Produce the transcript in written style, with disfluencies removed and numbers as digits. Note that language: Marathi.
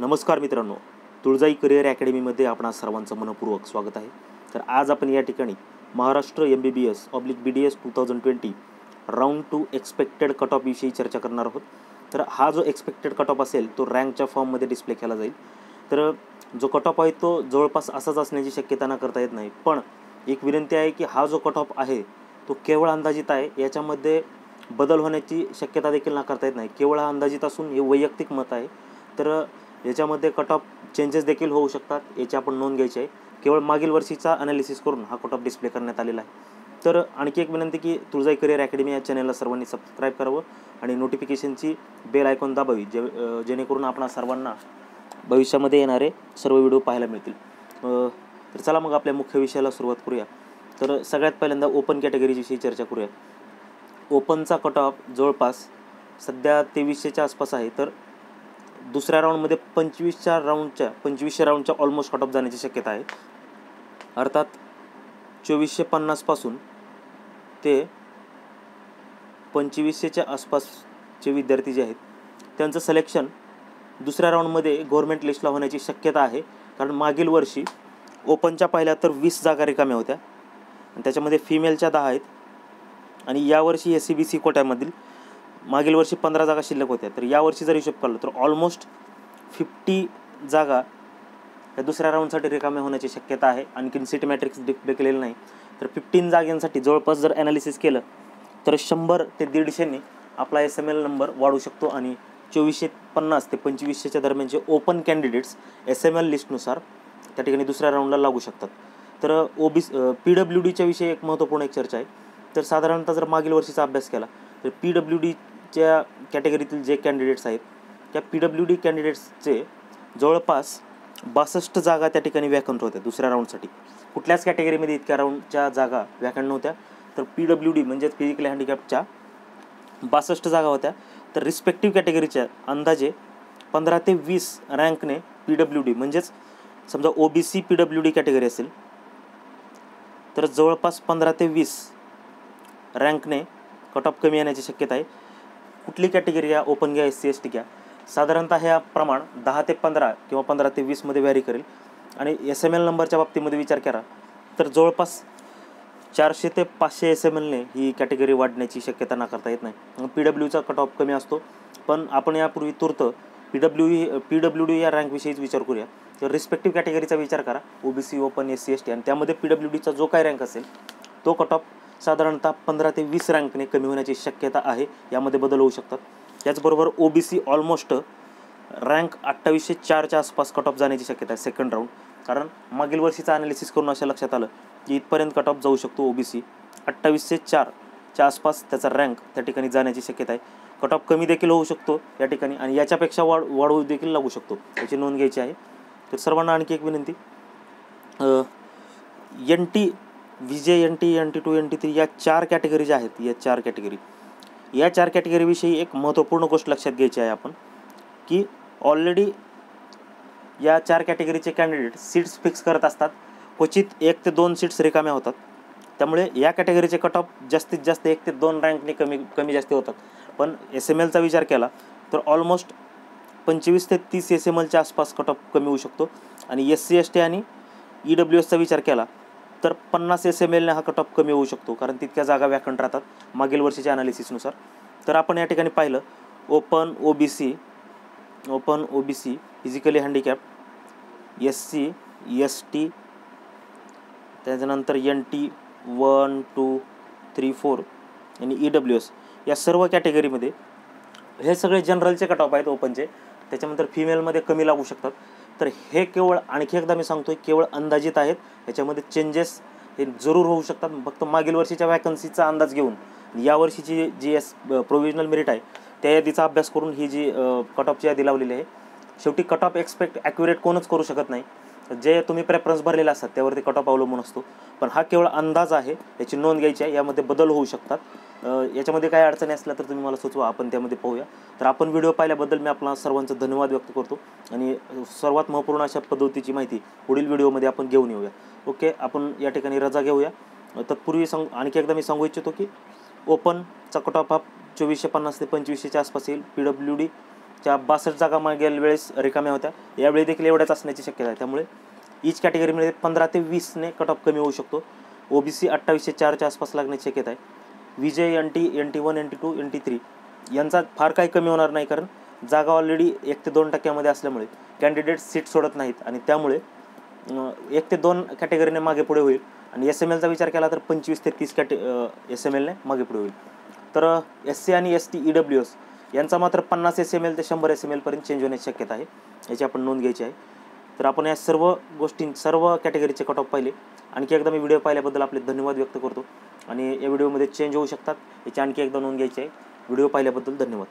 नमस्कार मित्रांनो, तुळजाई करिअर अकॅडमीमध्ये आपणा सर्वांचं मनपूर्वक स्वागत आहे. तर आज आपण या ठिकाणी Maharashtra MBBS/BDS 2020 round 2 expected cut off विषयी चर्चा करणार आहोत. तर हा जो एक्सपेक्टेड कट ऑफ असेल तो रँकच्या फॉर्ममध्ये डिस्प्ले केला जाईल. तर जो कट ऑफ आहे तो जवळपास असाच असण्याची शक्यता ना करता येत नाही, पण एक विनंती आहे की हा जो कट ऑफ आहे तो केवळ अंदाजित आहे. याच्यामध्ये बदल होण्याची शक्यता देखील नाकारता येत नाही. केवळ हा अंदाजित असून हे वैयक्तिक मत आहे. तर याच्यामध्ये कट ऑफ चेंजेस देखील होऊ शकतात, याची आपण नोंद घ्यायची आहे. केवळ मागील वर्षीचा ॲनालिसिस करून हा कट ऑफ डिस्प्ले करण्यात आलेला आहे. तर आणखी एक विनंती की तुळजाई करिअर अकॅडमी या चॅनलला सर्वांनी सबस्क्राईब करावं आणि नोटिफिकेशनची बेल आयकॉन दाबावी, जेणेकरून आपणा सर्वांना भविष्यामध्ये येणारे सर्व व्हिडिओ पाहायला मिळतील. तर चला मग आपल्या मुख्य विषयाला सुरुवात करूया. तर सगळ्यात पहिल्यांदा ओपन कॅटेगरीविषयी चर्चा करूया. ओपनचा कट ऑफ जवळपास सध्या 2300च्या आसपास आहे. तर दुसऱ्या राऊंडमध्ये 2500 राऊंडच्या ऑलमोस्ट कट ऑफ जाण्याची शक्यता आहे. अर्थात 2450पासून ते 2500च्या आसपासचे विद्यार्थी जे आहेत त्यांचं सिलेक्शन दुसऱ्या राऊंडमध्ये गव्हर्नमेंट लिस्टला होण्याची शक्यता आहे. कारण मागील वर्षी ओपनच्या पहिल्या तर 20 जागा रिकाम्या होत्या आणि त्याच्यामध्ये फिमेलच्या 10 आहेत आणि यावर्षी SCBC कोट्यामधील मागील वर्षी 15 जागा शिल्लक होत्या. तर यावर्षी जर हिशोब केला तर ऑलमोस्ट 50 जागा या दुसऱ्या राऊंडसाठी रिकाम्या होण्याची शक्यता आहे. आणखीन सीट मॅट्रिक्स डिस्प्ले केलेलं नाही. तर 15 जागांसाठी जवळपास जर ॲनालिसिस केलं तर 100 ते 150ने आपला SML नंबर वाढू शकतो आणि 2450 ते 2500च्या दरम्यानचे ओपन कॅन्डिडेट्स SML लिस्टनुसार त्या ठिकाणी दुसऱ्या राऊंडला लागू शकतात. तर PWDच्या विषयी एक महत्त्वपूर्ण चर्चा आहे. तर साधारणतः जर मागील वर्षीचा अभ्यास केला तर PWDच्या कॅटेगरीतील जे कॅन्डिडेट्स आहेत त्या PWD कॅन्डिडेट्सचे जवळपास 62 जागा त्या ठिकाणी वॅकंट होत्या दुसऱ्या राऊंडसाठी. कुठल्याच कॅटेगरीमध्ये इतक्या राऊंडच्या जागा वॅकंट नव्हत्या. तर PWD म्हणजेच फिजिकली हँडिकॅपच्या 62 जागा होत्या. तर रिस्पेक्टिव्ह कॅटेगरीच्या अंदाजे 15 ते 20 रँकने PWD म्हणजेच समजा OBC PWD कॅटेगरी असेल तर जवळपास 15 ते 20 रँकने कट ऑफ कमी येण्याची शक्यता आहे. कुठली कॅटेगरी घ्या, ओपन घ्या, SC ST घ्या, साधारणतः हे प्रमाण 10 ते 15 किंवा 15 ते 20मध्ये व्हॅरी करेल. आणि SML नंबरच्या बाबतीमध्ये विचार करा तर जवळपास 400 ते 500 SMLने ही कॅटेगरी वाढण्याची शक्यता नाकारता येत नाही. PWचा कट ऑफ कमी असतो, पण आपण यापूर्वी तूर्त PWD या रँकविषयीच विचार करूया. तर रिस्पेक्टिव्ह कॅटेगरीचा विचार करा, OBC, ओपन, SC ST आणि त्यामध्ये PWDचा जो काय रँक असेल तो कट ऑफ साधारणतः 15 ते 20 रँकने कमी होण्याची शक्यता आहे. यामध्ये बदल होऊ शकतात. त्याचबरोबर OBC ऑलमोस्ट रँक 2804च्या आसपास कट ऑफ जाण्याची शक्यता आहे सेकंड राऊंड. कारण मागील वर्षीचं ॲनालिसिस करून अशा लक्षात आलं की इथपर्यंत कट ऑफ जाऊ शकतो. OBC 2804च्या आसपास त्याचा रँक त्या ठिकाणी जाण्याची शक्यता आहे. कट ऑफ कमी देखील होऊ शकतो या ठिकाणी आणि याच्यापेक्षा वाढवू देखील लागू शकतो, याची नोंद घ्यायची आहे. तर सर्वांना आणखी एक विनंती, NT VJ NT NT2 NT3 या 4 कॅटेगरी ज्या आहेत, या चार कॅटेगरीविषयी एक महत्त्वपूर्ण गोष्ट लक्षात घ्यायची आहे आपण की ऑलरेडी या 4 कॅटेगरीचे कॅन्डिडेट सीट्स फिक्स करत असतात. क्वचित 1 ते 2 सीट्स रिकाम्या होतात. त्यामुळे या कॅटेगरीचे कट ऑफ जास्तीत जास्त 1 ते 2 रँकने कमी जास्त होतात. पण SMLचा विचार केला तर ऑलमोस्ट 25 ते 30 SMLच्या आसपास कट ऑफ कमी होऊ शकतो. आणि SC ST आणि EWSचा विचार केला तर 50 SMLने हा कट ऑफ कमी होऊ शकतो, कारण तितक्या जागा वॅकंट राहतात मागील वर्षीच्या ॲनालिसिसनुसार. तर आपण या ठिकाणी पाहिलं open OBC physically handicap, SC ST, त्याच्यानंतर NT 1 2 3 4 आणि EWS या सर्व कॅटेगरीमध्ये हे सगळे जनरलचे कट ऑफ आहेत ओपनचे. त्याच्यानंतर फिमेलमध्ये कमी लागू शकतात. तर हे केवळ आणखी एकदा मी सांगतोय केवळ अंदाजित आहेत. याच्यामध्ये चेंजेस हे जरूर होऊ शकतात. फक्त मागील वर्षीच्या वॅकन्सीचा अंदाज घेऊन यावर्षीची जी प्रोव्हिजनल मेरिट आहे त्या यादीचा अभ्यास करून ही जी कट ऑफची यादी लावलेली आहे. शेवटी कट ऑफ ॲक्युरेट कोणच करू शकत नाही. जे तुम्ही प्रेफरन्स भरलेला असतात त्यावरती कट ऑफ अवलंबून असतो. पण हा केवळ अंदाज आहे, याची नोंद घ्यायची आहे. यामध्ये बदल होऊ शकतात. याच्यामध्ये काही अडचणी असल्या तर तुम्ही मला सुचवा, आपण त्यामध्ये पाहूया. तर आपण व्हिडिओ पाहिल्याबद्दल मी आपला सर्वांचा धन्यवाद व्यक्त करतो आणि सर्वात महत्त्वपूर्ण अशा पद्धतीची माहिती पुढील व्हिडिओमध्ये आपण घेऊन येऊया. ओके, आपण या ठिकाणी रजा घेऊया. तत्पूर्वी आणखी एकदा मी सांगू इच्छितो की ओपनचा कट ऑफ हा 2450 ते 2500च्या आसपास येईल. च्या 62 जागा मागील वेळेस रिकाम्या होत्या, यावेळी देखील एवढ्याच असण्याची शक्यता आहे. त्यामुळे ईच कॅटेगरीमध्ये 15 ते 20ने कट ऑफ कमी होऊ शकतो. OBC 2804च्या आसपास लागण्याची शक्यता आहे. विजय NT, NT1, NT2, NT3 यांचा फार काही कमी होणार नाही, कारण जागा ऑलरेडी 1 ते 2% असल्यामुळे कॅन्डिडेट सीट सोडत नाहीत आणि त्यामुळे 1 ते 2 कॅटेगरीने मागे पुढे होईल. आणि SMLचा विचार केला तर 25 ते 30 SMLने मागे पुढे होईल. तर SC आणि ST EWS यांचा मात्र 50 SML ते 100 SML पर्यंत चेंज होण्याची शक्यता आहे, याची आपण नोंद घ्यायची आहे. तर आपण या सर्व कॅटेगरीचे कट ऑफ पाहिले. आणखी एकदा मी व्हिडिओ पाहिल्याबद्दल आपले धन्यवाद व्यक्त करतो आणि या व्हिडिओमध्ये चेंज होऊ शकतात, याची आणखी एकदा नोंद घ्यायची आहे. व्हिडिओ पाहिल्याबद्दल धन्यवाद.